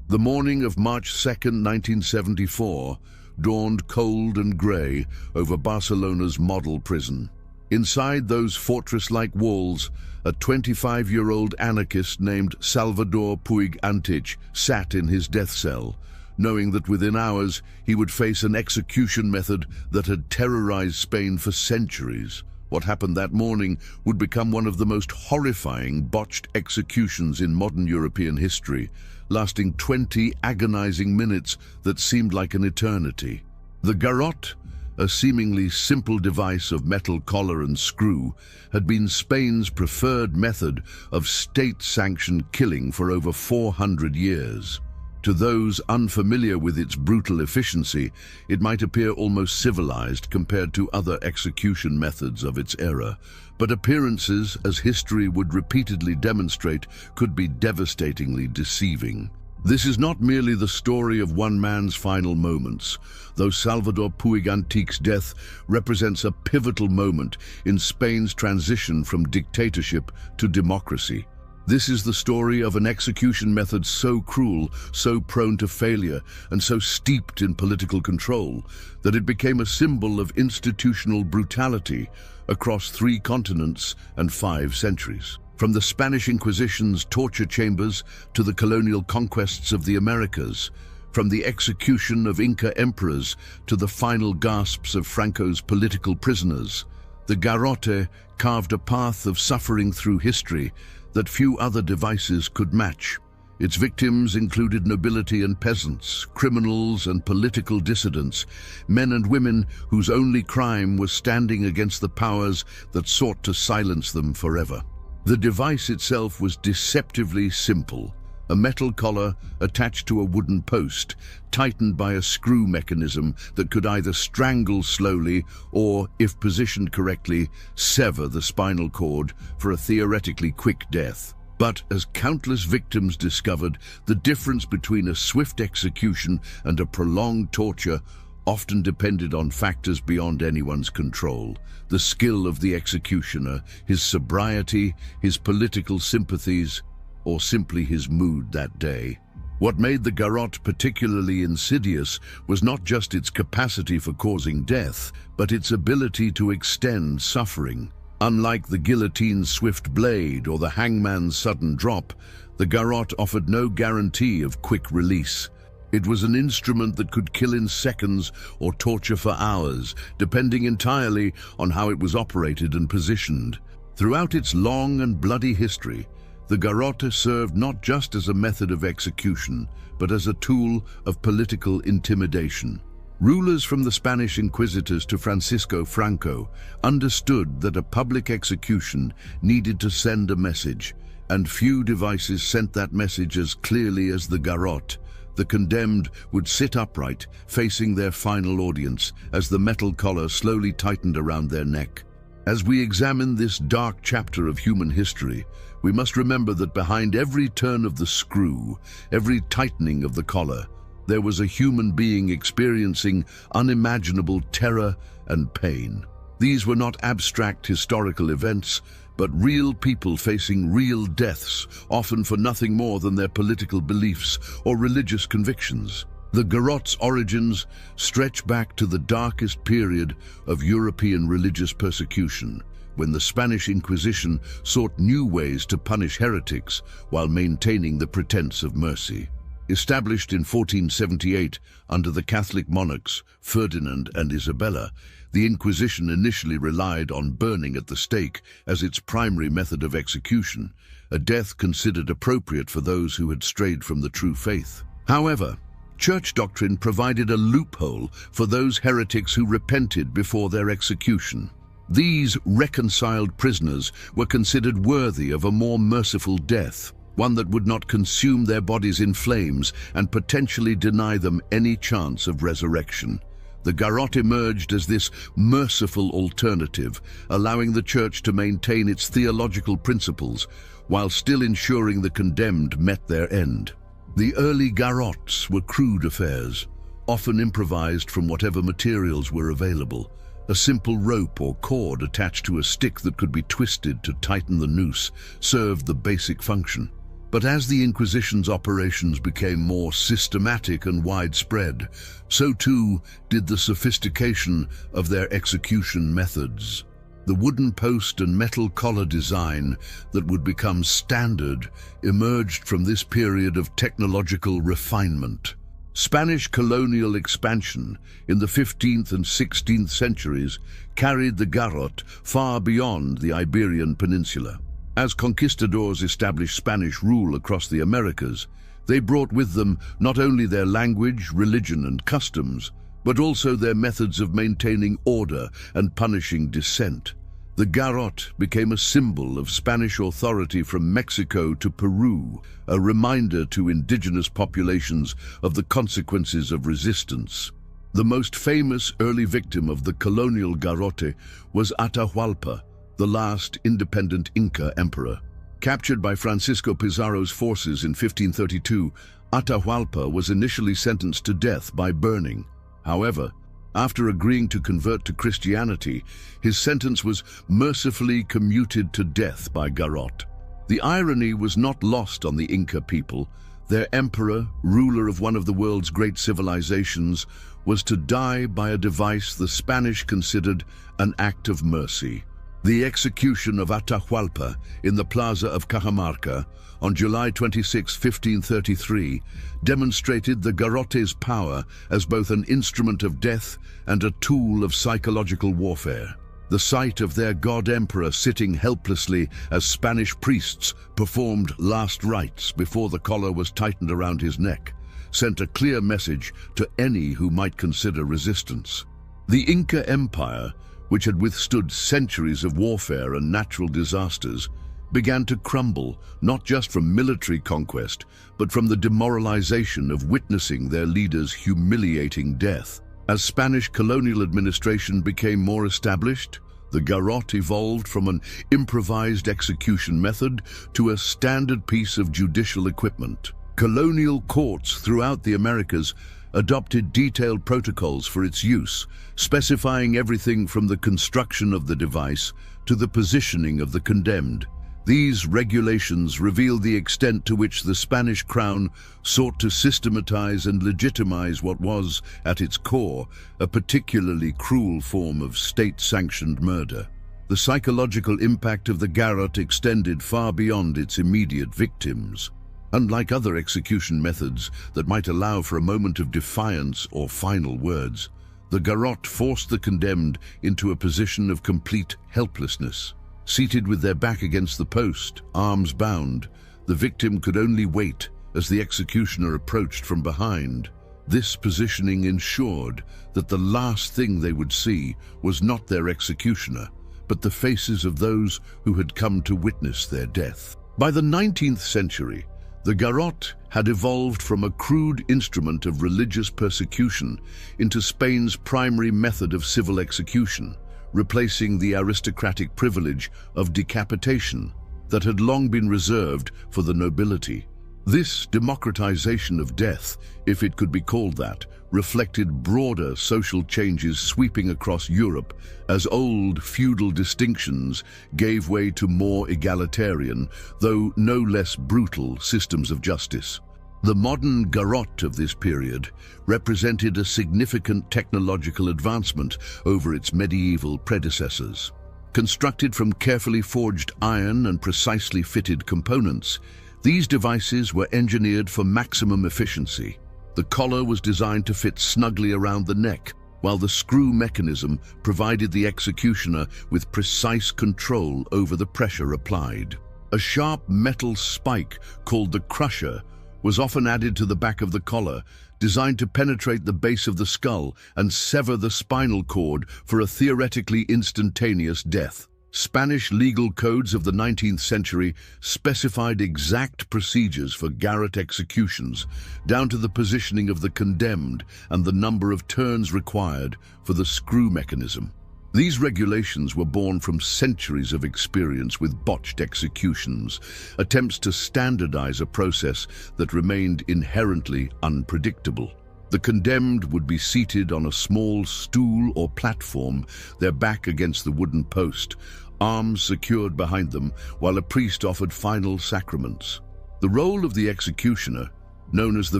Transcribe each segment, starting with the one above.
The morning of March 2nd, 1974, dawned cold and grey over Barcelona's model prison. Inside those fortress-like walls, a 25-year-old anarchist named Salvador Puig Antich sat in his death cell, knowing that within hours he would face an execution method that had terrorized Spain for centuries. What happened that morning would become one of the most horrifying botched executions in modern European history, lasting 20 agonizing minutes that seemed like an eternity. The garrote, a seemingly simple device of metal collar and screw, had been Spain's preferred method of state-sanctioned killing for over 400 years. To those unfamiliar with its brutal efficiency, it might appear almost civilized compared to other execution methods of its era. But appearances, as history would repeatedly demonstrate, could be devastatingly deceiving. This is not merely the story of one man's final moments, though Salvador Puig Antich's death represents a pivotal moment in Spain's transition from dictatorship to democracy. This is the story of an execution method so cruel, so prone to failure, and so steeped in political control that it became a symbol of institutional brutality across 3 continents and 5 centuries. From the Spanish Inquisition's torture chambers to the colonial conquests of the Americas, from the execution of Inca emperors to the final gasps of Franco's political prisoners, the garrote carved a path of suffering through history that few other devices could match. Its victims included nobility and peasants, criminals and political dissidents, men and women whose only crime was standing against the powers that sought to silence them forever. The device itself was deceptively simple: a metal collar attached to a wooden post, tightened by a screw mechanism that could either strangle slowly or, if positioned correctly, sever the spinal cord for a theoretically quick death. But as countless victims discovered, the difference between a swift execution and a prolonged torture often depended on factors beyond anyone's control: the skill of the executioner, his sobriety, his political sympathies, or simply his mood that day. What made the garrote particularly insidious was not just its capacity for causing death, but its ability to extend suffering. Unlike the guillotine's swift blade or the hangman's sudden drop, the garrote offered no guarantee of quick release. It was an instrument that could kill in seconds or torture for hours, depending entirely on how it was operated and positioned. Throughout its long and bloody history, the garrote served not just as a method of execution, but as a tool of political intimidation. Rulers from the Spanish Inquisitors to Francisco Franco understood that a public execution needed to send a message, and few devices sent that message as clearly as the garrote. The condemned would sit upright, facing their final audience, as the metal collar slowly tightened around their neck. As we examine this dark chapter of human history, we must remember that behind every turn of the screw, every tightening of the collar, there was a human being experiencing unimaginable terror and pain. These were not abstract historical events, but real people facing real deaths, often for nothing more than their political beliefs or religious convictions. The garrote's origins stretch back to the darkest period of European religious persecution, when the Spanish Inquisition sought new ways to punish heretics while maintaining the pretense of mercy. Established in 1478 under the Catholic monarchs Ferdinand and Isabella, the Inquisition initially relied on burning at the stake as its primary method of execution, a death considered appropriate for those who had strayed from the true faith. However, church doctrine provided a loophole for those heretics who repented before their execution. These reconciled prisoners were considered worthy of a more merciful death, one that would not consume their bodies in flames and potentially deny them any chance of resurrection. The garrote emerged as this merciful alternative, allowing the church to maintain its theological principles while still ensuring the condemned met their end. The early garrotes were crude affairs, often improvised from whatever materials were available. A simple rope or cord attached to a stick that could be twisted to tighten the noose served the basic function. But as the Inquisition's operations became more systematic and widespread, so too did the sophistication of their execution methods. The wooden post and metal collar design that would become standard emerged from this period of technological refinement. Spanish colonial expansion in the 15th and 16th centuries carried the garrote far beyond the Iberian Peninsula. As conquistadors established Spanish rule across the Americas, they brought with them not only their language, religion, and customs, but also their methods of maintaining order and punishing dissent. The garrote became a symbol of Spanish authority from Mexico to Peru, a reminder to indigenous populations of the consequences of resistance. The most famous early victim of the colonial garrote was Atahualpa, the last independent Inca emperor. Captured by Francisco Pizarro's forces in 1532, Atahualpa was initially sentenced to death by burning. However, after agreeing to convert to Christianity, his sentence was mercifully commuted to death by garrote. The irony was not lost on the Inca people. Their emperor, ruler of one of the world's great civilizations, was to die by a device the Spanish considered an act of mercy. The execution of Atahualpa in the Plaza of Cajamarca on July 26, 1533, demonstrated the garrote's power as both an instrument of death and a tool of psychological warfare. The sight of their god-emperor sitting helplessly as Spanish priests performed last rites before the collar was tightened around his neck sent a clear message to any who might consider resistance. The Inca Empire, which had withstood centuries of warfare and natural disasters, began to crumble, not just from military conquest, but from the demoralization of witnessing their leaders' humiliating death. As Spanish colonial administration became more established, the garrote evolved from an improvised execution method to a standard piece of judicial equipment. Colonial courts throughout the Americas adopted detailed protocols for its use, specifying everything from the construction of the device to the positioning of the condemned. These regulations reveal the extent to which the Spanish crown sought to systematize and legitimize what was, at its core, a particularly cruel form of state-sanctioned murder. The psychological impact of the garrote extended far beyond its immediate victims. Unlike other execution methods that might allow for a moment of defiance or final words, the garrote forced the condemned into a position of complete helplessness. Seated with their back against the post, arms bound, the victim could only wait as the executioner approached from behind. This positioning ensured that the last thing they would see was not their executioner, but the faces of those who had come to witness their death. By the 19th century, the garrote had evolved from a crude instrument of religious persecution into Spain's primary method of civil execution, replacing the aristocratic privilege of decapitation that had long been reserved for the nobility. This democratization of death, if it could be called that, reflected broader social changes sweeping across Europe as old feudal distinctions gave way to more egalitarian, though no less brutal, systems of justice. The modern garrote of this period represented a significant technological advancement over its medieval predecessors. Constructed from carefully forged iron and precisely fitted components, these devices were engineered for maximum efficiency. The collar was designed to fit snugly around the neck, while the screw mechanism provided the executioner with precise control over the pressure applied. A sharp metal spike called the crusher was often added to the back of the collar, designed to penetrate the base of the skull and sever the spinal cord for a theoretically instantaneous death. Spanish legal codes of the 19th century specified exact procedures for garrote executions, down to the positioning of the condemned and the number of turns required for the screw mechanism. These regulations were born from centuries of experience with botched executions, attempts to standardize a process that remained inherently unpredictable. The condemned would be seated on a small stool or platform, their back against the wooden post, arms secured behind them, while a priest offered final sacraments. The role of the executioner, known as the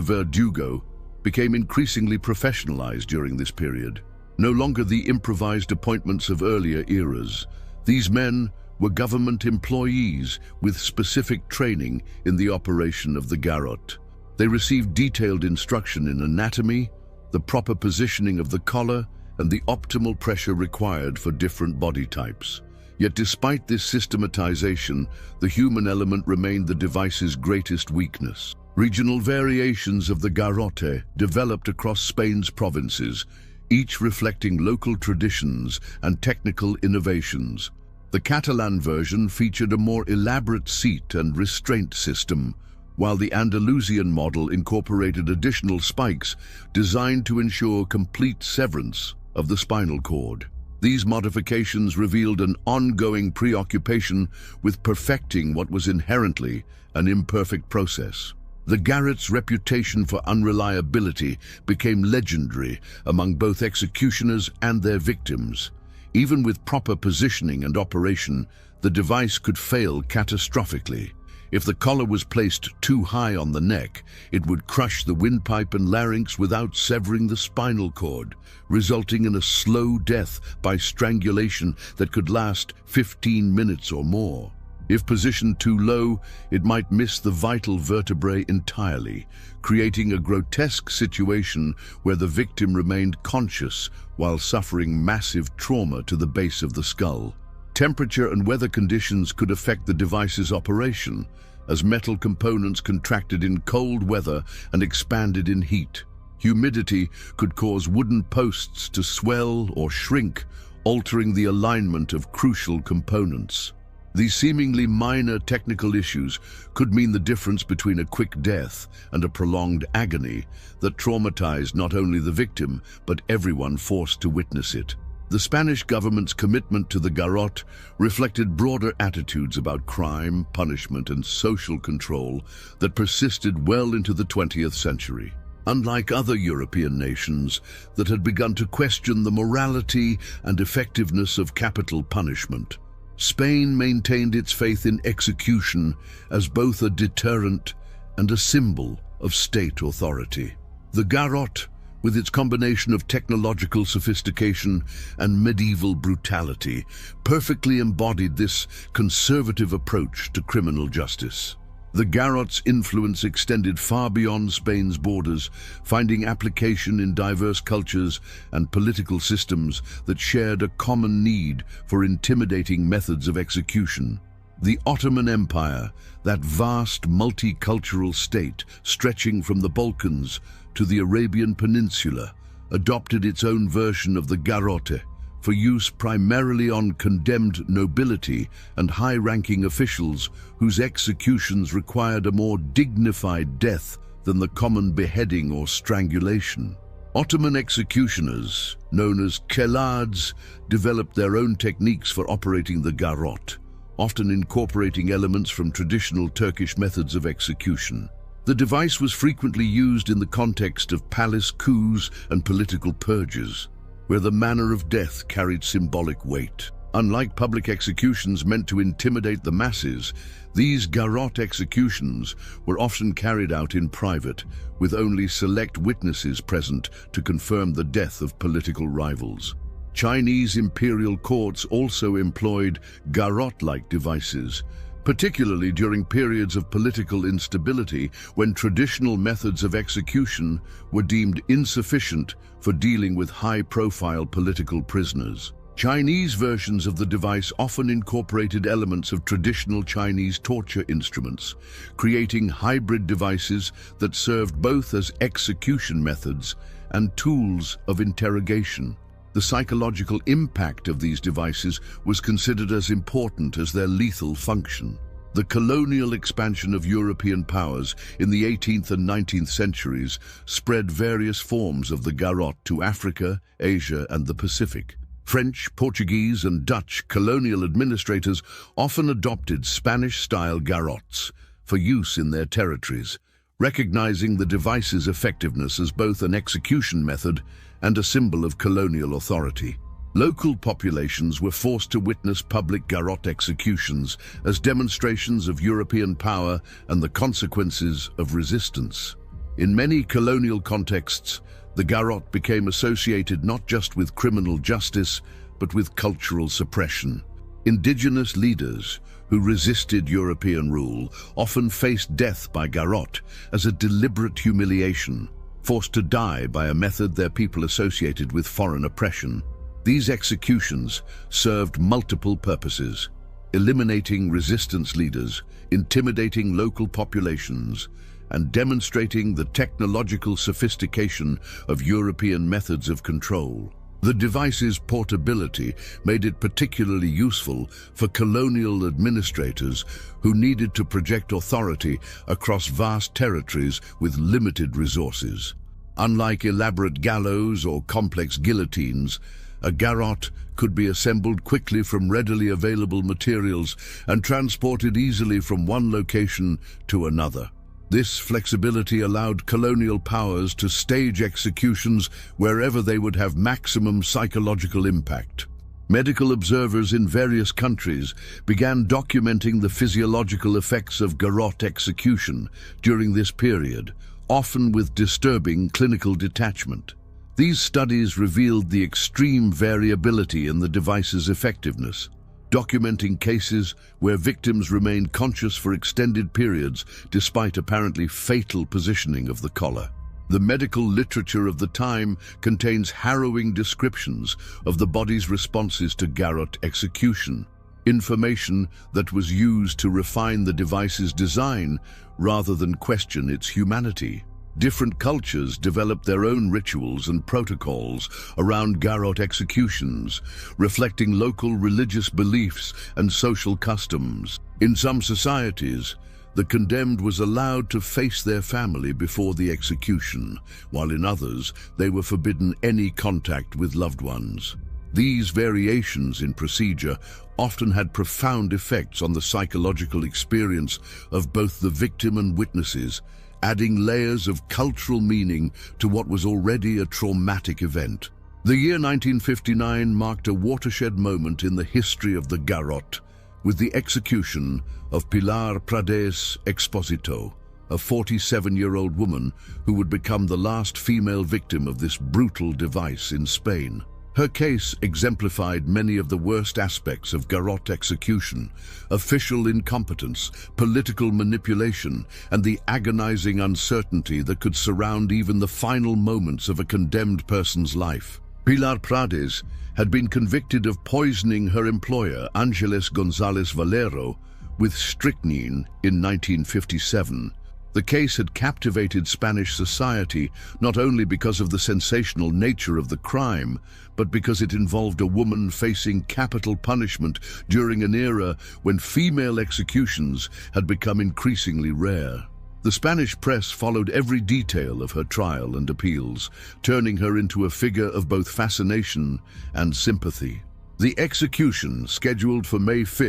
verdugo, became increasingly professionalized during this period. No longer the improvised appointments of earlier eras, these men were government employees with specific training in the operation of the garrote. They received detailed instruction in anatomy, the proper positioning of the collar, and the optimal pressure required for different body types. Yet despite this systematization, the human element remained the device's greatest weakness. Regional variations of the garrote developed across Spain's provinces, each reflecting local traditions and technical innovations. The Catalan version featured a more elaborate seat and restraint system, while the Andalusian model incorporated additional spikes designed to ensure complete severance of the spinal cord. These modifications revealed an ongoing preoccupation with perfecting what was inherently an imperfect process. The garrote's reputation for unreliability became legendary among both executioners and their victims. Even with proper positioning and operation, the device could fail catastrophically. If the collar was placed too high on the neck, it would crush the windpipe and larynx without severing the spinal cord, resulting in a slow death by strangulation that could last 15 minutes or more. If positioned too low, it might miss the vital vertebrae entirely, creating a grotesque situation where the victim remained conscious while suffering massive trauma to the base of the skull. Temperature and weather conditions could affect the device's operation, as metal components contracted in cold weather and expanded in heat. Humidity could cause wooden posts to swell or shrink, altering the alignment of crucial components. These seemingly minor technical issues could mean the difference between a quick death and a prolonged agony that traumatized not only the victim, but everyone forced to witness it. The Spanish government's commitment to the garrote reflected broader attitudes about crime, punishment, and social control that persisted well into the 20th century. Unlike other European nations that had begun to question the morality and effectiveness of capital punishment, Spain maintained its faith in execution as both a deterrent and a symbol of state authority. The garrote, with its combination of technological sophistication and medieval brutality, perfectly embodied this conservative approach to criminal justice. The garrote's influence extended far beyond Spain's borders, finding application in diverse cultures and political systems that shared a common need for intimidating methods of execution. The Ottoman Empire, that vast multicultural state stretching from the Balkans to the Arabian Peninsula, adopted its own version of the garrote for use primarily on condemned nobility and high-ranking officials whose executions required a more dignified death than the common beheading or strangulation. Ottoman executioners, known as qelades, developed their own techniques for operating the garrote, often incorporating elements from traditional Turkish methods of execution. The device was frequently used in the context of palace coups and political purges, where the manner of death carried symbolic weight. Unlike public executions meant to intimidate the masses, these garrote executions were often carried out in private, with only select witnesses present to confirm the death of political rivals. Chinese imperial courts also employed garrote-like devices, particularly during periods of political instability when traditional methods of execution were deemed insufficient for dealing with high-profile political prisoners. Chinese versions of the device often incorporated elements of traditional Chinese torture instruments, creating hybrid devices that served both as execution methods and tools of interrogation. The psychological impact of these devices was considered as important as their lethal function. The colonial expansion of European powers in the 18th and 19th centuries spread various forms of the garrote to Africa, Asia, and the Pacific. French, Portuguese, and Dutch colonial administrators often adopted Spanish-style garrotes for use in their territories, recognizing the device's effectiveness as both an execution method and a symbol of colonial authority. Local populations were forced to witness public garrote executions as demonstrations of European power and the consequences of resistance. In many colonial contexts, the garrote became associated not just with criminal justice, but with cultural suppression. Indigenous leaders who resisted European rule often faced death by garrote as a deliberate humiliation, forced to die by a method their people associated with foreign oppression. These executions served multiple purposes: eliminating resistance leaders, intimidating local populations, and demonstrating the technological sophistication of European methods of control. The device's portability made it particularly useful for colonial administrators who needed to project authority across vast territories with limited resources. Unlike elaborate gallows or complex guillotines, a garrote could be assembled quickly from readily available materials and transported easily from one location to another. This flexibility allowed colonial powers to stage executions wherever they would have maximum psychological impact. Medical observers in various countries began documenting the physiological effects of garrote execution during this period, often with disturbing clinical detachment. These studies revealed the extreme variability in the device's effectiveness, documenting cases where victims remained conscious for extended periods despite apparently fatal positioning of the collar. The medical literature of the time contains harrowing descriptions of the body's responses to garrote execution, information that was used to refine the device's design rather than question its humanity. Different cultures developed their own rituals and protocols around garrote executions, reflecting local religious beliefs and social customs. In some societies, the condemned was allowed to face their family before the execution, while in others, they were forbidden any contact with loved ones. These variations in procedure often had profound effects on the psychological experience of both the victim and witnesses, adding layers of cultural meaning to what was already a traumatic event. The year 1959 marked a watershed moment in the history of the garrote, with the execution of Pilar Prades Exposito, a 47-year-old woman who would become the last female victim of this brutal device in Spain. Her case exemplified many of the worst aspects of garrote execution: official incompetence, political manipulation, and the agonizing uncertainty that could surround even the final moments of a condemned person's life. Pilar Prades had been convicted of poisoning her employer, Ángeles González Valero, with strychnine in 1957. The case had captivated Spanish society not only because of the sensational nature of the crime, but because it involved a woman facing capital punishment during an era when female executions had become increasingly rare. The Spanish press followed every detail of her trial and appeals, turning her into a figure of both fascination and sympathy. The execution, scheduled for May 5,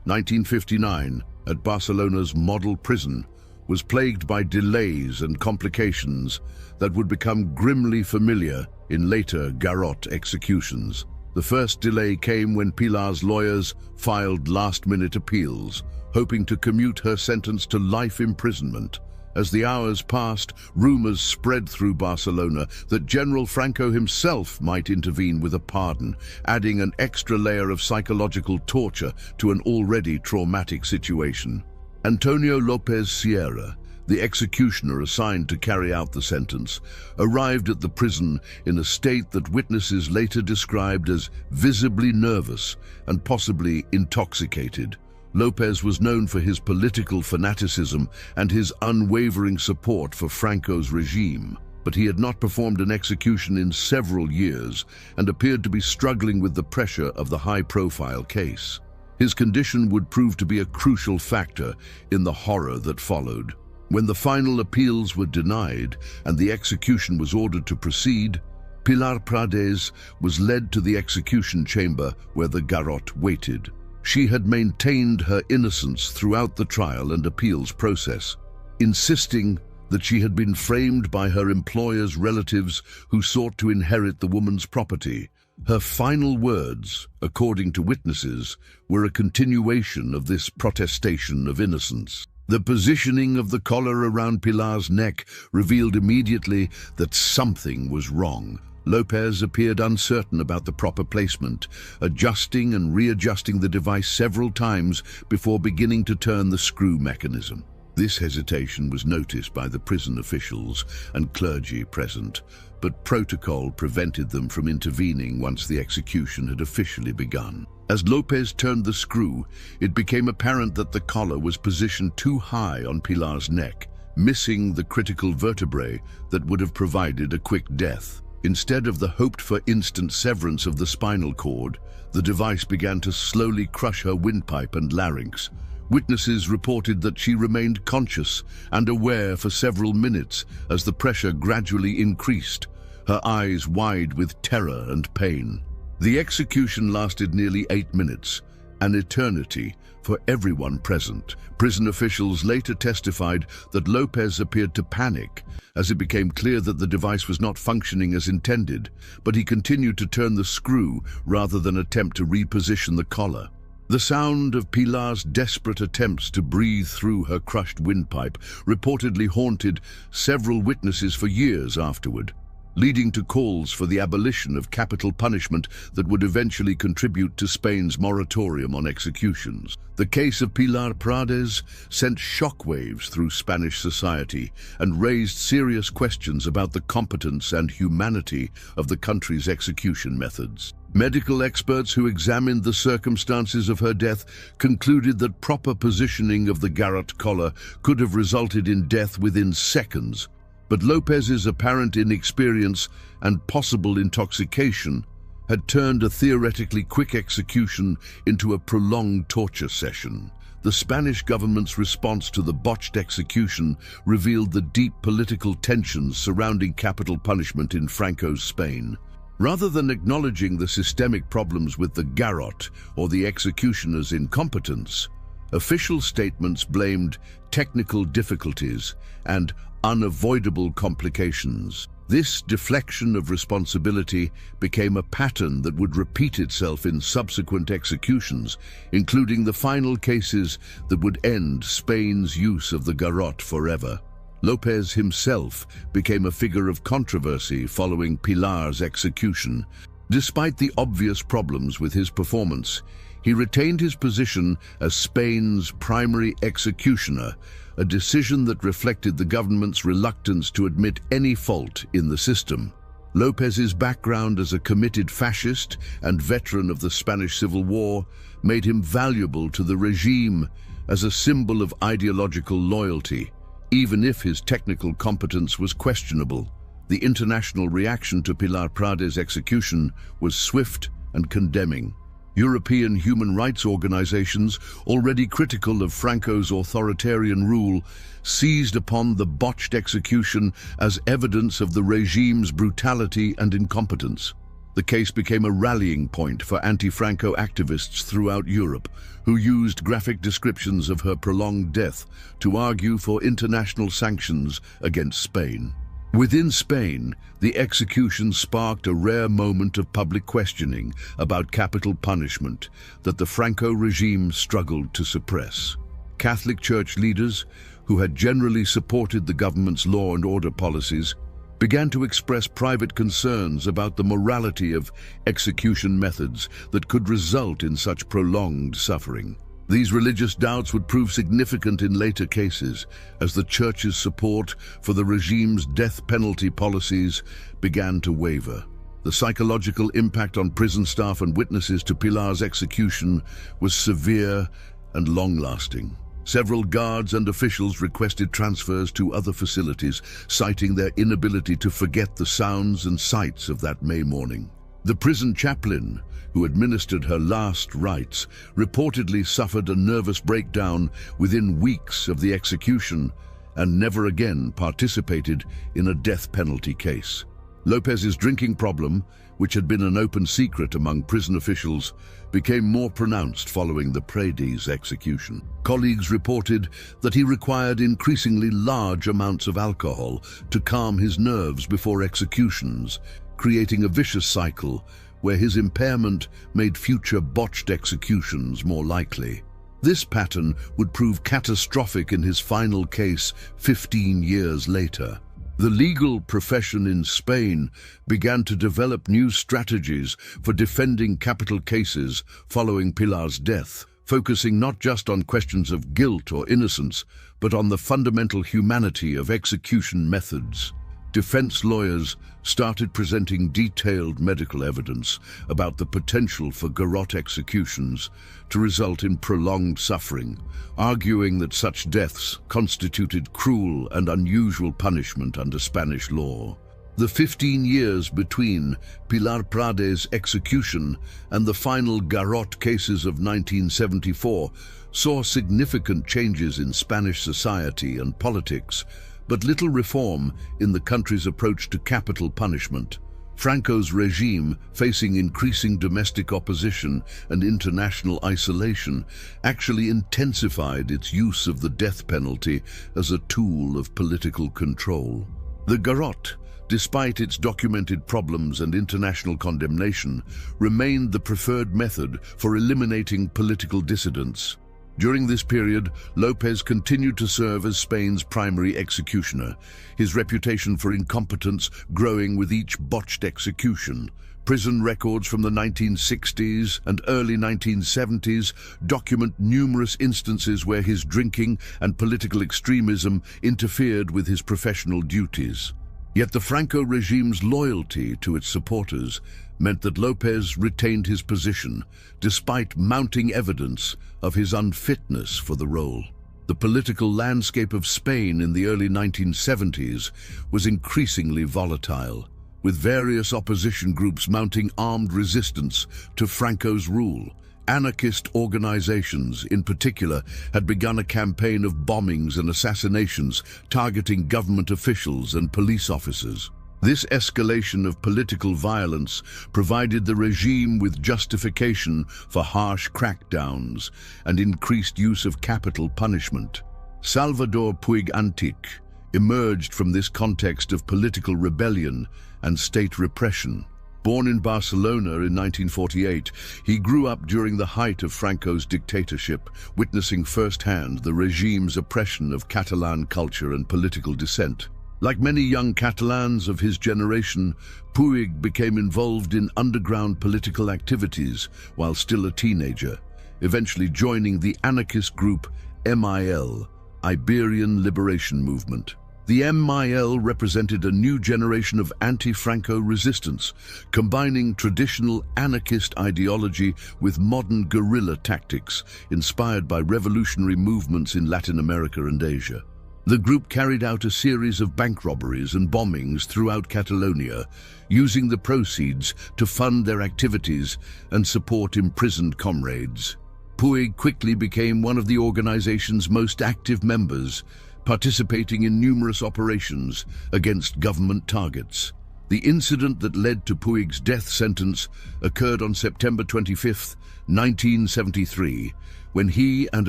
1959, at Barcelona's model prison, was plagued by delays and complications that would become grimly familiar in later garrote executions. The first delay came when Pilar's lawyers filed last-minute appeals, hoping to commute her sentence to life imprisonment. As the hours passed, rumors spread through Barcelona that General Franco himself might intervene with a pardon, adding an extra layer of psychological torture to an already traumatic situation. Antonio López Sierra, the executioner assigned to carry out the sentence, arrived at the prison in a state that witnesses later described as visibly nervous and possibly intoxicated. López was known for his political fanaticism and his unwavering support for Franco's regime, but he had not performed an execution in several years and appeared to be struggling with the pressure of the high-profile case. His condition would prove to be a crucial factor in the horror that followed. When the final appeals were denied and the execution was ordered to proceed, Pilar Prades was led to the execution chamber where the garrote waited. She had maintained her innocence throughout the trial and appeals process, insisting that she had been framed by her employer's relatives who sought to inherit the woman's property, Her final words, according to witnesses, were a continuation of this protestation of innocence. The positioning of the collar around Pilar's neck revealed immediately that something was wrong. Lopez appeared uncertain about the proper placement, adjusting and readjusting the device several times before beginning to turn the screw mechanism. This hesitation was noticed by the prison officials and clergy present, but protocol prevented them from intervening once the execution had officially begun. As Lopez turned the screw, it became apparent that the collar was positioned too high on Pilar's neck, missing the critical vertebrae that would have provided a quick death. Instead of the hoped-for instant severance of the spinal cord, the device began to slowly crush her windpipe and larynx. Witnesses reported that she remained conscious and aware for several minutes as the pressure gradually increased, her eyes wide with terror and pain. The execution lasted nearly 8 minutes, an eternity for everyone present. Prison officials later testified that Lopez appeared to panic as it became clear that the device was not functioning as intended, but he continued to turn the screw rather than attempt to reposition the collar. The sound of Pilar's desperate attempts to breathe through her crushed windpipe reportedly haunted several witnesses for years afterward, leading to calls for the abolition of capital punishment that would eventually contribute to Spain's moratorium on executions. The case of Pilar Prades sent shockwaves through Spanish society and raised serious questions about the competence and humanity of the country's execution methods. Medical experts who examined the circumstances of her death concluded that proper positioning of the garrote collar could have resulted in death within seconds, but Lopez's apparent inexperience and possible intoxication had turned a theoretically quick execution into a prolonged torture session. The Spanish government's response to the botched execution revealed the deep political tensions surrounding capital punishment in Franco's Spain. Rather than acknowledging the systemic problems with the garrote or the executioner's incompetence, official statements blamed technical difficulties and unavoidable complications. This deflection of responsibility became a pattern that would repeat itself in subsequent executions, including the final cases that would end Spain's use of the garrote forever. Lopez himself became a figure of controversy following Pilar's execution. Despite the obvious problems with his performance, he retained his position as Spain's primary executioner, a decision that reflected the government's reluctance to admit any fault in the system. Lopez's background as a committed fascist and veteran of the Spanish Civil War made him valuable to the regime as a symbol of ideological loyalty. Even if his technical competence was questionable, the international reaction to Pilar Prades' execution was swift and condemning. European human rights organizations, already critical of Franco's authoritarian rule, seized upon the botched execution as evidence of the regime's brutality and incompetence. The case became a rallying point for anti-Franco activists throughout Europe, who used graphic descriptions of her prolonged death to argue for international sanctions against Spain. Within Spain, the execution sparked a rare moment of public questioning about capital punishment that the Franco regime struggled to suppress. Catholic Church leaders, who had generally supported the government's law and order policies, began to express private concerns about the morality of execution methods that could result in such prolonged suffering. These religious doubts would prove significant in later cases as the Church's support for the regime's death penalty policies began to waver. The psychological impact on prison staff and witnesses to Pilar's execution was severe and long-lasting. Several guards and officials requested transfers to other facilities, citing their inability to forget the sounds and sights of that May morning. The prison chaplain, who administered her last rites, reportedly suffered a nervous breakdown within weeks of the execution and never again participated in a death penalty case. Lopez's drinking problem, which had been an open secret among prison officials, became more pronounced following the Prades execution. Colleagues reported that he required increasingly large amounts of alcohol to calm his nerves before executions, creating a vicious cycle where his impairment made future botched executions more likely. This pattern would prove catastrophic in his final case 15 years later. The legal profession in Spain began to develop new strategies for defending capital cases following Pilar's death, focusing not just on questions of guilt or innocence, but on the fundamental humanity of execution methods. Defense lawyers started presenting detailed medical evidence about the potential for garrote executions to result in prolonged suffering, arguing that such deaths constituted cruel and unusual punishment under Spanish law. The 15 years between Pilar Prade's execution and the final garrote cases of 1974 saw significant changes in Spanish society and politics, but little reform in the country's approach to capital punishment. Franco's regime, facing increasing domestic opposition and international isolation, actually intensified its use of the death penalty as a tool of political control. The garrote, despite its documented problems and international condemnation, remained the preferred method for eliminating political dissidents. During this period, López continued to serve as Spain's primary executioner, his reputation for incompetence growing with each botched execution. Prison records from the 1960s and early 1970s document numerous instances where his drinking and political extremism interfered with his professional duties. Yet the Franco regime's loyalty to its supporters meant that López retained his position, despite mounting evidence of his unfitness for the role. The political landscape of Spain in the early 1970s was increasingly volatile, with various opposition groups mounting armed resistance to Franco's rule. Anarchist organizations, in particular, had begun a campaign of bombings and assassinations targeting government officials and police officers. This escalation of political violence provided the regime with justification for harsh crackdowns and increased use of capital punishment. Salvador Puig Antich emerged from this context of political rebellion and state repression. Born in Barcelona in 1948, he grew up during the height of Franco's dictatorship, witnessing firsthand the regime's oppression of Catalan culture and political dissent. Like many young Catalans of his generation, Puig became involved in underground political activities while still a teenager, eventually joining the anarchist group MIL, Iberian Liberation Movement. The MIL represented a new generation of anti-Franco resistance, combining traditional anarchist ideology with modern guerrilla tactics inspired by revolutionary movements in Latin America and Asia. The group carried out a series of bank robberies and bombings throughout Catalonia, using the proceeds to fund their activities and support imprisoned comrades. Puig quickly became one of the organization's most active members, participating in numerous operations against government targets. The incident that led to Puig's death sentence occurred on September 25, 1973, when he and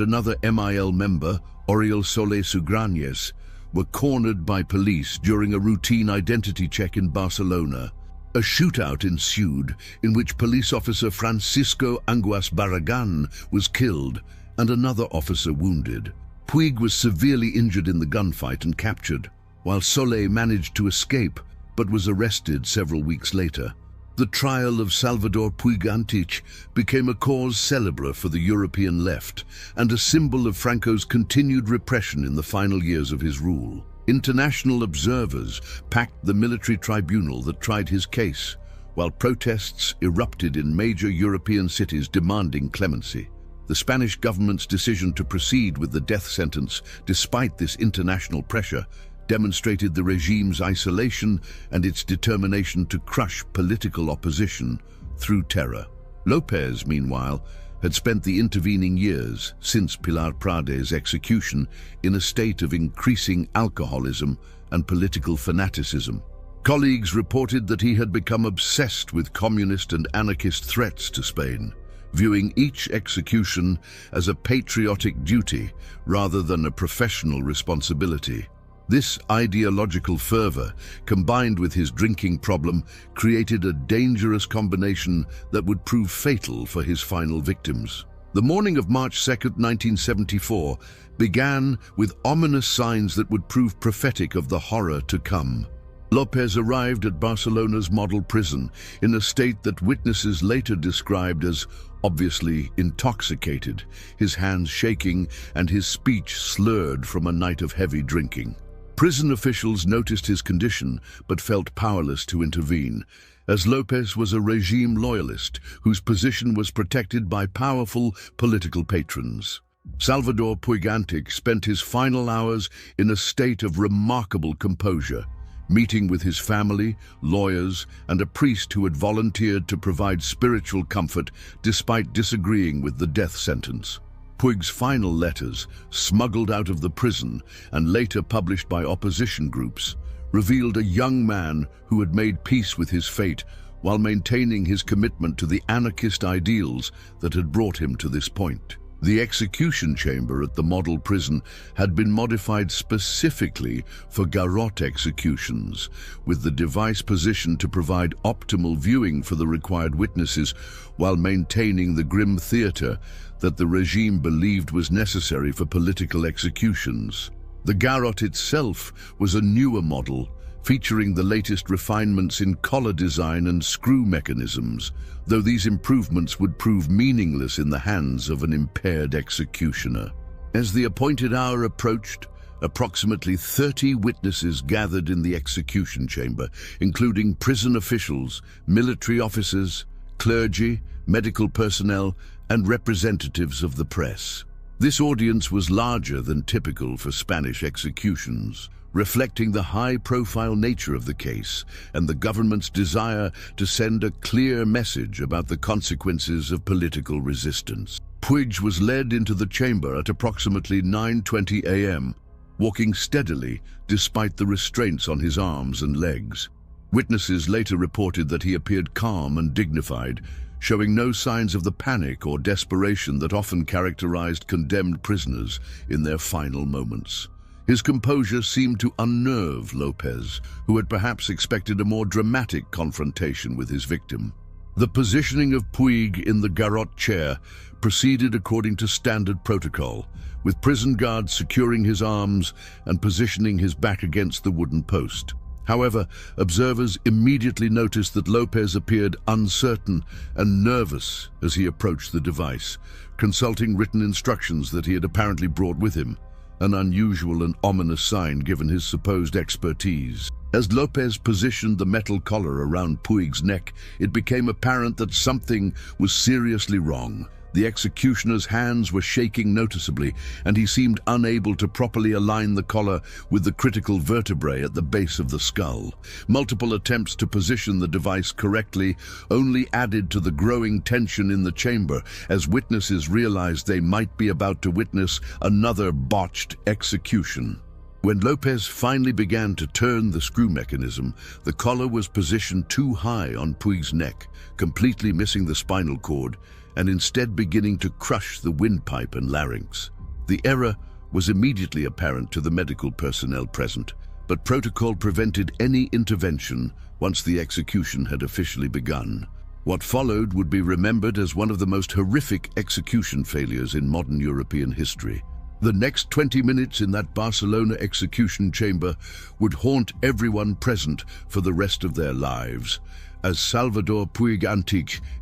another MIL member, Oriol Soler Sugrañes, were cornered by police during a routine identity check in Barcelona. A shootout ensued in which police officer Francisco Anguas Barragan was killed and another officer wounded. Puig was severely injured in the gunfight and captured, while Soler managed to escape but was arrested several weeks later. The trial of Salvador Puig Antich became a cause célèbre for the European left and a symbol of Franco's continued repression in the final years of his rule. International observers packed the military tribunal that tried his case, while protests erupted in major European cities demanding clemency. The Spanish government's decision to proceed with the death sentence, despite this international pressure, demonstrated the regime's isolation and its determination to crush political opposition through terror. López, meanwhile, had spent the intervening years since Pilar Prade's execution in a state of increasing alcoholism and political fanaticism. Colleagues reported that he had become obsessed with communist and anarchist threats to Spain, viewing each execution as a patriotic duty rather than a professional responsibility. This ideological fervor, combined with his drinking problem, created a dangerous combination that would prove fatal for his final victims. The morning of March 2nd, 1974, began with ominous signs that would prove prophetic of the horror to come. Lopez arrived at Barcelona's model prison in a state that witnesses later described as obviously intoxicated, his hands shaking and his speech slurred from a night of heavy drinking. Prison officials noticed his condition but felt powerless to intervene, as Lopez was a regime loyalist whose position was protected by powerful political patrons. Salvador Puig spent his final hours in a state of remarkable composure, meeting with his family, lawyers, and a priest who had volunteered to provide spiritual comfort despite disagreeing with the death sentence. Puig's final letters, smuggled out of the prison and later published by opposition groups, revealed a young man who had made peace with his fate while maintaining his commitment to the anarchist ideals that had brought him to this point. The execution chamber at the model prison had been modified specifically for garrote executions, with the device positioned to provide optimal viewing for the required witnesses while maintaining the grim theater that the regime believed was necessary for political executions. The garrote itself was a newer model, featuring the latest refinements in collar design and screw mechanisms, though these improvements would prove meaningless in the hands of an impaired executioner. As the appointed hour approached, approximately 30 witnesses gathered in the execution chamber, including prison officials, military officers, clergy, medical personnel, and representatives of the press. This audience was larger than typical for Spanish executions, reflecting the high-profile nature of the case and the government's desire to send a clear message about the consequences of political resistance. Puig was led into the chamber at approximately 9:20 a.m., walking steadily despite the restraints on his arms and legs. Witnesses later reported that he appeared calm and dignified, showing no signs of the panic or desperation that often characterized condemned prisoners in their final moments. His composure seemed to unnerve Lopez, who had perhaps expected a more dramatic confrontation with his victim. The positioning of Puig in the garrote chair proceeded according to standard protocol, with prison guards securing his arms and positioning his back against the wooden post. However, observers immediately noticed that Lopez appeared uncertain and nervous as he approached the device, consulting written instructions that he had apparently brought with him, an unusual and ominous sign given his supposed expertise. As Lopez positioned the metal collar around Puig's neck, it became apparent that something was seriously wrong. The executioner's hands were shaking noticeably, and he seemed unable to properly align the collar with the critical vertebrae at the base of the skull. Multiple attempts to position the device correctly only added to the growing tension in the chamber, as witnesses realized they might be about to witness another botched execution. When Lopez finally began to turn the screw mechanism, the collar was positioned too high on Puig's neck, completely missing the spinal cord, and instead beginning to crush the windpipe and larynx. The error was immediately apparent to the medical personnel present, but protocol prevented any intervention once the execution had officially begun. What followed would be remembered as one of the most horrific execution failures in modern European history. The next 20 minutes in that Barcelona execution chamber would haunt everyone present for the rest of their lives, as Salvador Puig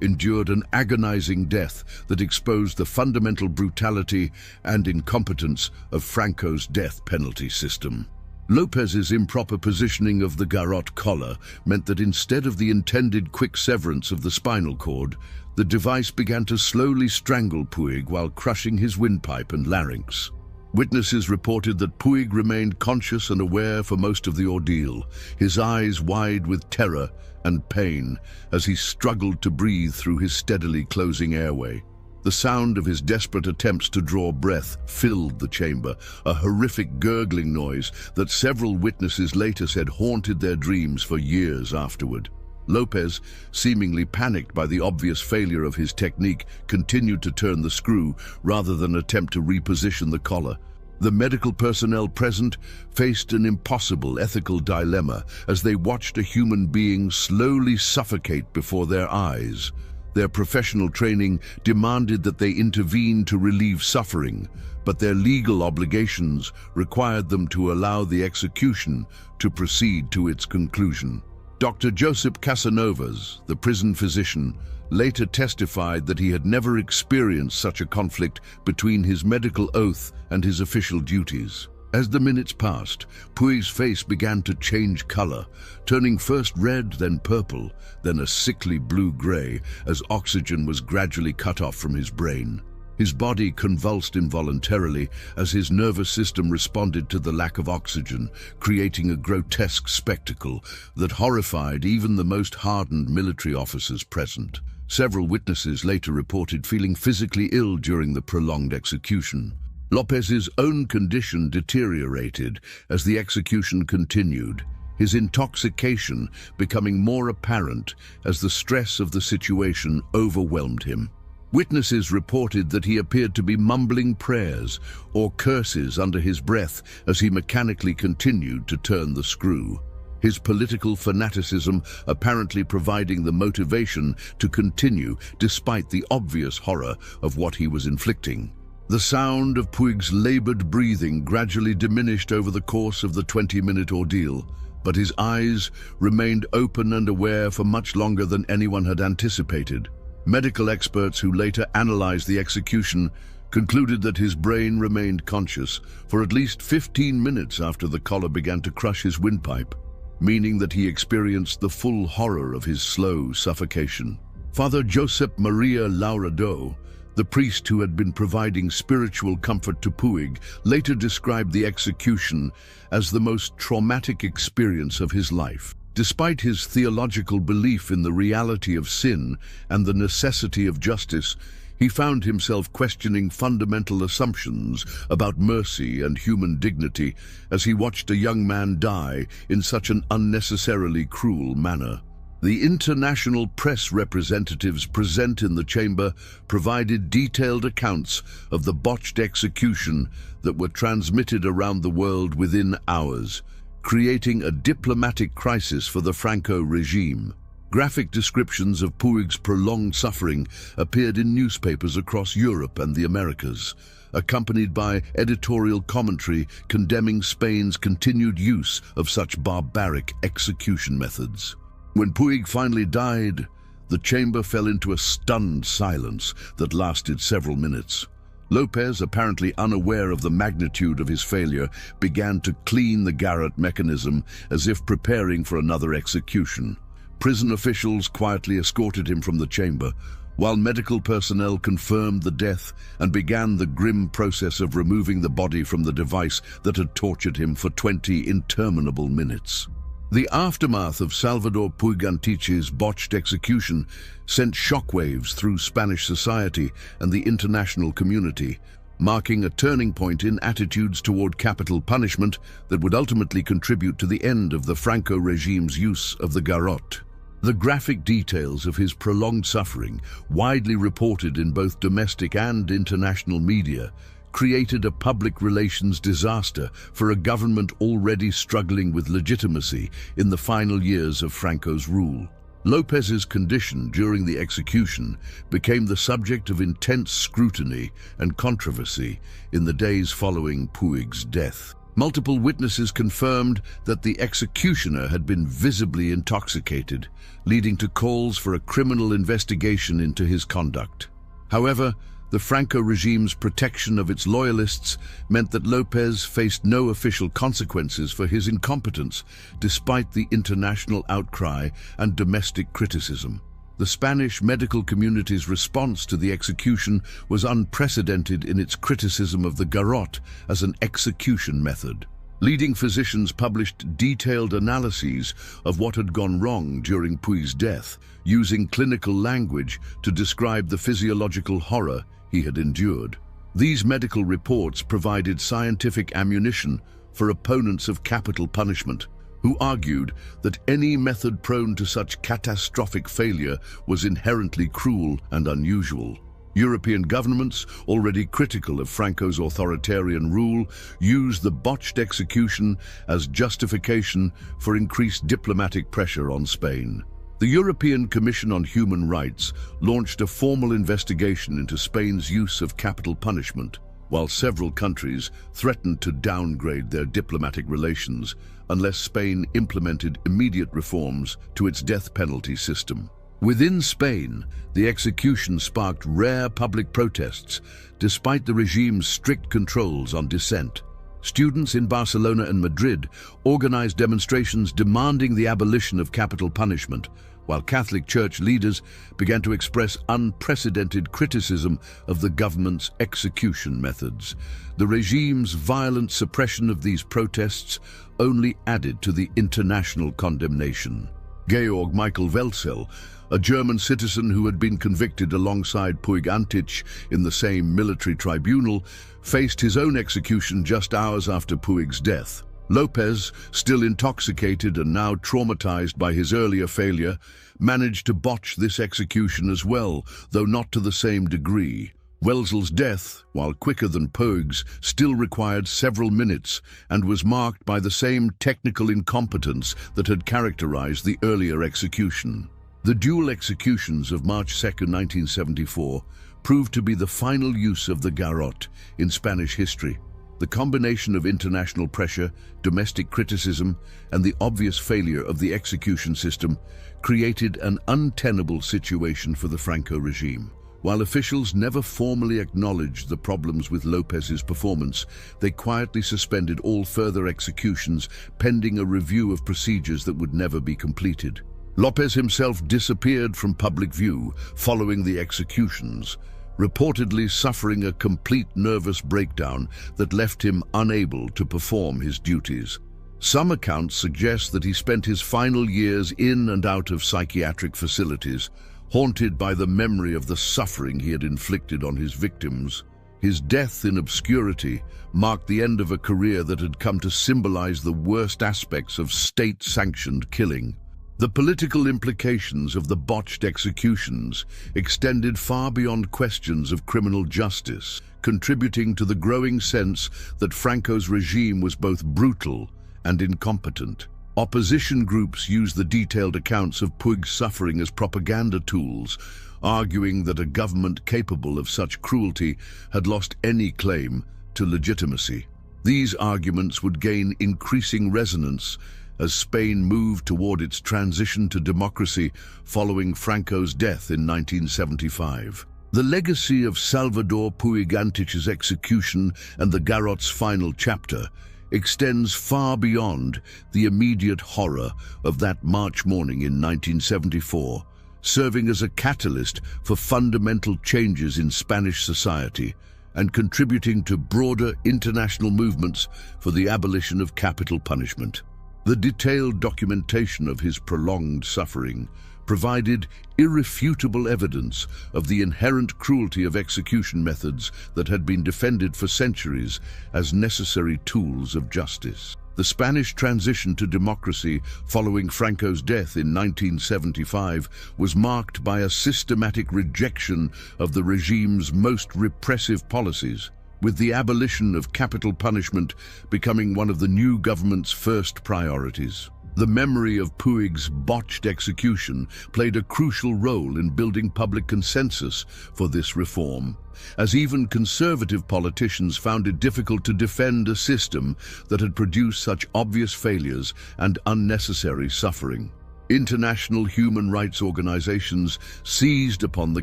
endured an agonizing death that exposed the fundamental brutality and incompetence of Franco's death penalty system. Lopez's improper positioning of the garrote collar meant that instead of the intended quick severance of the spinal cord, the device began to slowly strangle Puig while crushing his windpipe and larynx. Witnesses reported that Puig remained conscious and aware for most of the ordeal, his eyes wide with terror and pain as he struggled to breathe through his steadily closing airway. The sound of his desperate attempts to draw breath filled the chamber, a horrific gurgling noise that several witnesses later said haunted their dreams for years afterward. Lopez, seemingly panicked by the obvious failure of his technique, continued to turn the screw rather than attempt to reposition the collar. The medical personnel present faced an impossible ethical dilemma as they watched a human being slowly suffocate before their eyes. Their professional training demanded that they intervene to relieve suffering, but their legal obligations required them to allow the execution to proceed to its conclusion. Dr. Joseph Casanovas, the prison physician, later testified that he had never experienced such a conflict between his medical oath and his official duties. As the minutes passed, Puig's face began to change color, turning first red, then purple, then a sickly blue-gray as oxygen was gradually cut off from his brain. His body convulsed involuntarily as his nervous system responded to the lack of oxygen, creating a grotesque spectacle that horrified even the most hardened military officers present. Several witnesses later reported feeling physically ill during the prolonged execution. Lopez's own condition deteriorated as the execution continued, his intoxication becoming more apparent as the stress of the situation overwhelmed him. Witnesses reported that he appeared to be mumbling prayers or curses under his breath as he mechanically continued to turn the screw, his political fanaticism apparently providing the motivation to continue despite the obvious horror of what he was inflicting. The sound of Puig's labored breathing gradually diminished over the course of the 20-minute ordeal, but his eyes remained open and aware for much longer than anyone had anticipated. Medical experts who later analyzed the execution concluded that his brain remained conscious for at least 15 minutes after the collar began to crush his windpipe, meaning that he experienced the full horror of his slow suffocation. Father Josep Maria Lauradó, the priest who had been providing spiritual comfort to Puig, later described the execution as the most traumatic experience of his life. Despite his theological belief in the reality of sin and the necessity of justice, he found himself questioning fundamental assumptions about mercy and human dignity as he watched a young man die in such an unnecessarily cruel manner. The international press representatives present in the chamber provided detailed accounts of the botched execution that were transmitted around the world within hours, creating a diplomatic crisis for the Franco regime. Graphic descriptions of Puig's prolonged suffering appeared in newspapers across Europe and the Americas, accompanied by editorial commentary condemning Spain's continued use of such barbaric execution methods. When Puig finally died, the chamber fell into a stunned silence that lasted several minutes. Lopez, apparently unaware of the magnitude of his failure, began to clean the garrote mechanism as if preparing for another execution. Prison officials quietly escorted him from the chamber, while medical personnel confirmed the death and began the grim process of removing the body from the device that had tortured him for 20 interminable minutes. The aftermath of Salvador Puig Antichi's botched execution sent shockwaves through Spanish society and the international community, marking a turning point in attitudes toward capital punishment that would ultimately contribute to the end of the Franco regime's use of the garrote. The graphic details of his prolonged suffering, widely reported in both domestic and international media, created a public relations disaster for a government already struggling with legitimacy in the final years of Franco's rule. Lopez's condition during the execution became the subject of intense scrutiny and controversy in the days following Puig's death. Multiple witnesses confirmed that the executioner had been visibly intoxicated, leading to calls for a criminal investigation into his conduct. However, the Franco regime's protection of its loyalists meant that Lopez faced no official consequences for his incompetence, despite the international outcry and domestic criticism. The Spanish medical community's response to the execution was unprecedented in its criticism of the garrote as an execution method. Leading physicians published detailed analyses of what had gone wrong during Puig's death, using clinical language to describe the physiological horror he had endured. These medical reports provided scientific ammunition for opponents of capital punishment, who argued that any method prone to such catastrophic failure was inherently cruel and unusual. European governments, already critical of Franco's authoritarian rule, used the botched execution as justification for increased diplomatic pressure on Spain. The European Commission on Human Rights launched a formal investigation into Spain's use of capital punishment, while several countries threatened to downgrade their diplomatic relations unless Spain implemented immediate reforms to its death penalty system. Within Spain, the execution sparked rare public protests, despite the regime's strict controls on dissent. Students in Barcelona and Madrid organized demonstrations demanding the abolition of capital punishment, while Catholic Church leaders began to express unprecedented criticism of the government's execution methods. The regime's violent suppression of these protests only added to the international condemnation. Georg Michael Welzel, a German citizen who had been convicted alongside Puig Antich in the same military tribunal, faced his own execution just hours after Puig's death. Lopez, still intoxicated and now traumatized by his earlier failure, managed to botch this execution as well, though not to the same degree. Welzel's death, while quicker than Puig's, still required several minutes and was marked by the same technical incompetence that had characterized the earlier execution. The dual executions of March 2, 1974, proved to be the final use of the garrote in Spanish history. The combination of international pressure, domestic criticism, and the obvious failure of the execution system created an untenable situation for the Franco regime. While officials never formally acknowledged the problems with Lopez's performance, they quietly suspended all further executions pending a review of procedures that would never be completed. Lopez himself disappeared from public view following the executions, reportedly suffering a complete nervous breakdown that left him unable to perform his duties. Some accounts suggest that he spent his final years in and out of psychiatric facilities, haunted by the memory of the suffering he had inflicted on his victims. His death in obscurity marked the end of a career that had come to symbolize the worst aspects of state-sanctioned killing. The political implications of the botched executions extended far beyond questions of criminal justice, contributing to the growing sense that Franco's regime was both brutal and incompetent. Opposition groups used the detailed accounts of Puig's suffering as propaganda tools, arguing that a government capable of such cruelty had lost any claim to legitimacy. These arguments would gain increasing resonance as Spain moved toward its transition to democracy following Franco's death in 1975. The legacy of Salvador Puig Antich's execution and the garrote's final chapter extends far beyond the immediate horror of that March morning in 1974, serving as a catalyst for fundamental changes in Spanish society and contributing to broader international movements for the abolition of capital punishment. The detailed documentation of his prolonged suffering provided irrefutable evidence of the inherent cruelty of execution methods that had been defended for centuries as necessary tools of justice. The Spanish transition to democracy following Franco's death in 1975 was marked by a systematic rejection of the regime's most repressive policies, with the abolition of capital punishment becoming one of the new government's first priorities. The memory of Puig's botched execution played a crucial role in building public consensus for this reform, as even conservative politicians found it difficult to defend a system that had produced such obvious failures and unnecessary suffering. International human rights organizations seized upon the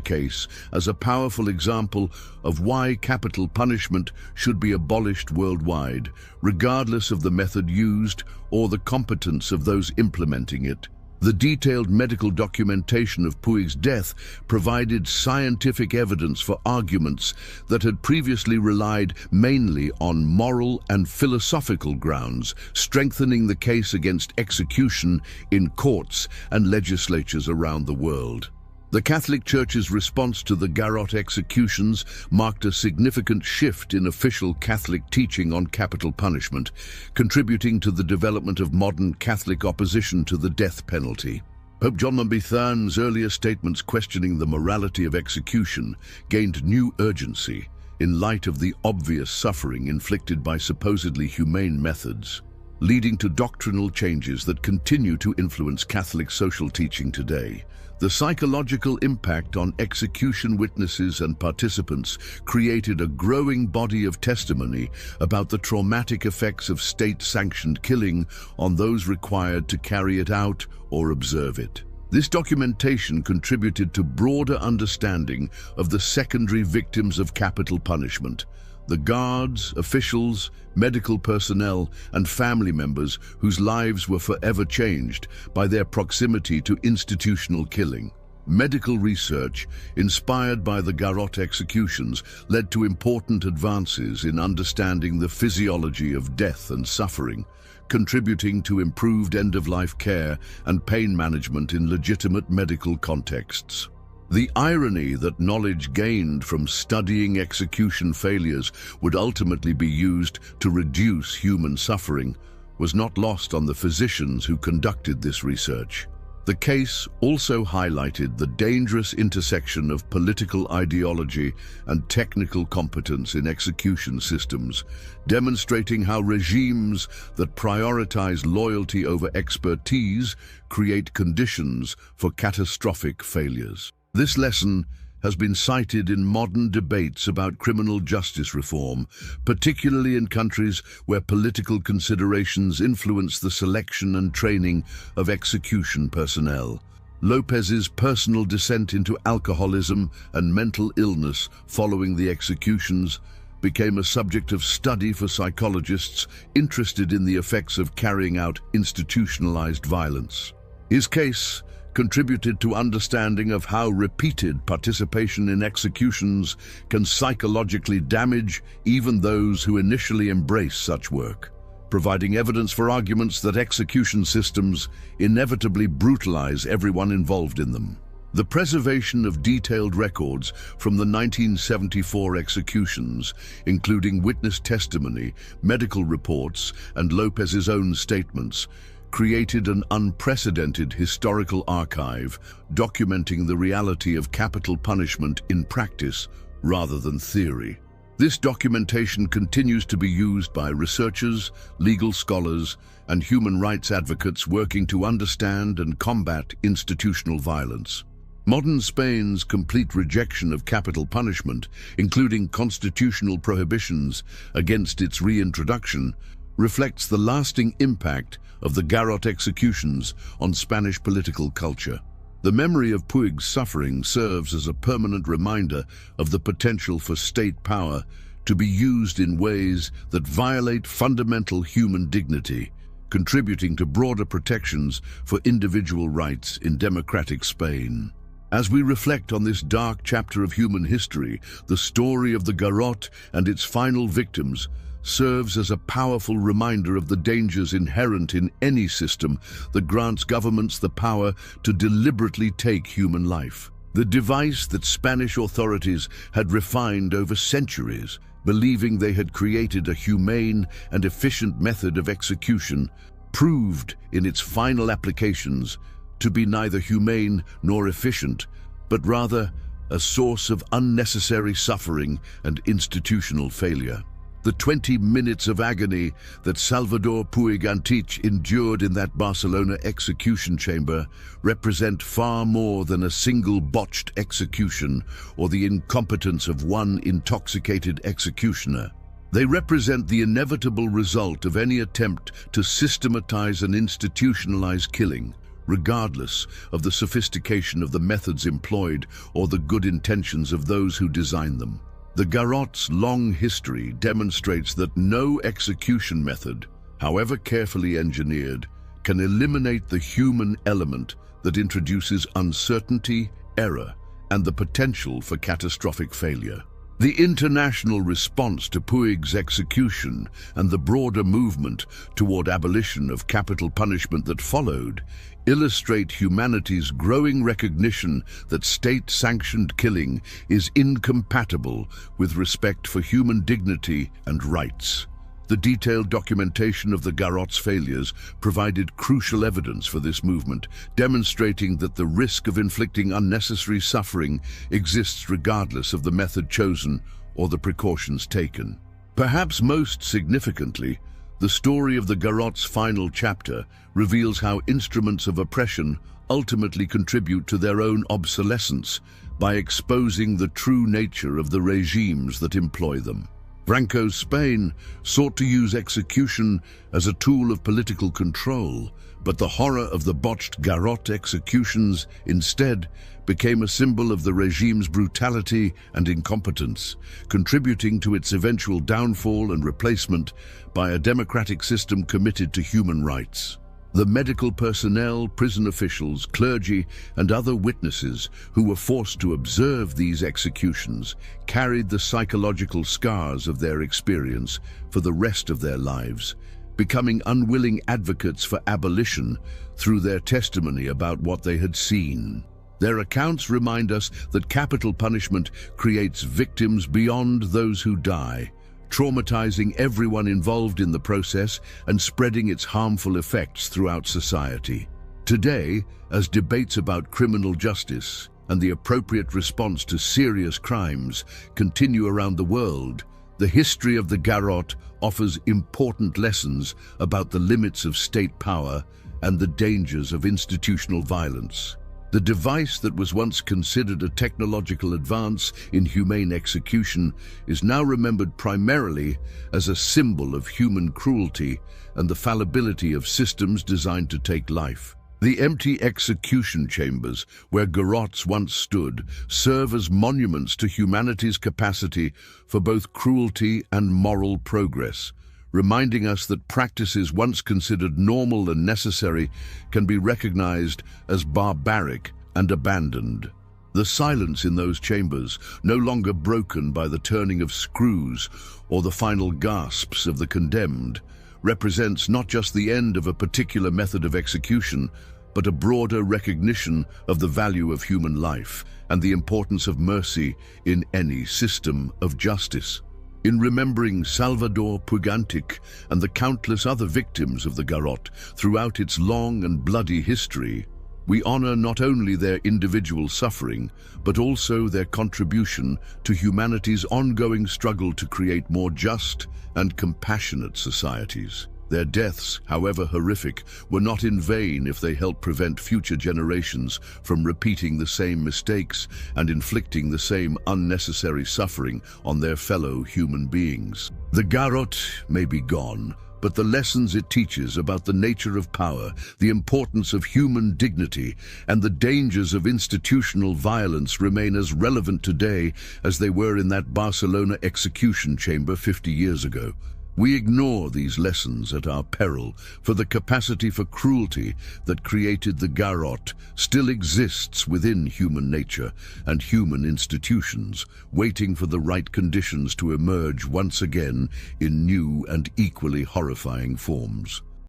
case as a powerful example of why capital punishment should be abolished worldwide, regardless of the method used or the competence of those implementing it. The detailed medical documentation of Puig's death provided scientific evidence for arguments that had previously relied mainly on moral and philosophical grounds, strengthening the case against execution in courts and legislatures around the world. The Catholic Church's response to the garrote executions marked a significant shift in official Catholic teaching on capital punishment, contributing to the development of modern Catholic opposition to the death penalty. Pope John XXIII's earlier statements questioning the morality of execution gained new urgency in light of the obvious suffering inflicted by supposedly humane methods, leading to doctrinal changes that continue to influence Catholic social teaching today. The psychological impact on execution witnesses and participants created a growing body of testimony about the traumatic effects of state-sanctioned killing on those required to carry it out or observe it. This documentation contributed to broader understanding of the secondary victims of capital punishment, the guards, officials, medical personnel, and family members whose lives were forever changed by their proximity to institutional killing. Medical research, inspired by the garrote executions, led to important advances in understanding the physiology of death and suffering, contributing to improved end-of-life care and pain management in legitimate medical contexts. The irony that knowledge gained from studying execution failures would ultimately be used to reduce human suffering was not lost on the physicians who conducted this research. The case also highlighted the dangerous intersection of political ideology and technical competence in execution systems, demonstrating how regimes that prioritize loyalty over expertise create conditions for catastrophic failures. This lesson has been cited in modern debates about criminal justice reform, particularly in countries where political considerations influence the selection and training of execution personnel. Lopez's personal descent into alcoholism and mental illness following the executions became a subject of study for psychologists interested in the effects of carrying out institutionalized violence. His case contributed to understanding of how repeated participation in executions can psychologically damage even those who initially embrace such work, providing evidence for arguments that execution systems inevitably brutalize everyone involved in them. The preservation of detailed records from the 1974 executions, including witness testimony, medical reports, and Lopez's own statements, created an unprecedented historical archive documenting the reality of capital punishment in practice rather than theory. This documentation continues to be used by researchers, legal scholars, and human rights advocates working to understand and combat institutional violence. Modern Spain's complete rejection of capital punishment, including constitutional prohibitions against its reintroduction, reflects the lasting impact of the garrote executions on Spanish political culture. The memory of Puig's suffering serves as a permanent reminder of the potential for state power to be used in ways that violate fundamental human dignity, contributing to broader protections for individual rights in democratic Spain. As we reflect on this dark chapter of human history, the story of the garrote and its final victims serves as a powerful reminder of the dangers inherent in any system that grants governments the power to deliberately take human life. The device that Spanish authorities had refined over centuries, believing they had created a humane and efficient method of execution, proved in its final applications to be neither humane nor efficient, but rather a source of unnecessary suffering and institutional failure. The 20 minutes of agony that Salvador Puig Antich endured in that Barcelona execution chamber represent far more than a single botched execution or the incompetence of one intoxicated executioner. They represent the inevitable result of any attempt to systematize and institutionalize killing, regardless of the sophistication of the methods employed or the good intentions of those who design them. The garrote's long history demonstrates that no execution method, however carefully engineered, can eliminate the human element that introduces uncertainty, error, and the potential for catastrophic failure. The international response to Puig's execution and the broader movement toward abolition of capital punishment that followed illustrate humanity's growing recognition that state-sanctioned killing is incompatible with respect for human dignity and rights. The detailed documentation of the garrots' failures provided crucial evidence for this movement, demonstrating that the risk of inflicting unnecessary suffering exists regardless of the method chosen or the precautions taken. Perhaps most significantly, the story of the garrots' final chapter reveals how instruments of oppression ultimately contribute to their own obsolescence by exposing the true nature of the regimes that employ them. Franco's Spain sought to use execution as a tool of political control, but the horror of the botched garrote executions instead became a symbol of the regime's brutality and incompetence, contributing to its eventual downfall and replacement by a democratic system committed to human rights. The medical personnel, prison officials, clergy, and other witnesses who were forced to observe these executions carried the psychological scars of their experience for the rest of their lives, becoming unwilling advocates for abolition through their testimony about what they had seen. Their accounts remind us that capital punishment creates victims beyond those who die, traumatizing everyone involved in the process and spreading its harmful effects throughout society. Today, as debates about criminal justice and the appropriate response to serious crimes continue around the world, the history of the garrote offers important lessons about the limits of state power and the dangers of institutional violence. The device that was once considered a technological advance in humane execution is now remembered primarily as a symbol of human cruelty and the fallibility of systems designed to take life. The empty execution chambers where garrotes once stood serve as monuments to humanity's capacity for both cruelty and moral progress, reminding us that practices once considered normal and necessary can be recognized as barbaric and abandoned. The silence in those chambers, no longer broken by the turning of screws or the final gasps of the condemned, represents not just the end of a particular method of execution, but a broader recognition of the value of human life and the importance of mercy in any system of justice. In remembering Salvador Pugantic and the countless other victims of the garrote throughout its long and bloody history, we honor not only their individual suffering, but also their contribution to humanity's ongoing struggle to create more just and compassionate societies. Their deaths, however horrific, were not in vain if they helped prevent future generations from repeating the same mistakes and inflicting the same unnecessary suffering on their fellow human beings. The garrote may be gone, but the lessons it teaches about the nature of power, the importance of human dignity, and the dangers of institutional violence remain as relevant today as they were in that Barcelona execution chamber 50 years ago. We ignore these lessons at our peril, for the capacity for cruelty that created the garrote still exists within human nature and human institutions, waiting for the right conditions to emerge once again in new and equally horrifying forms.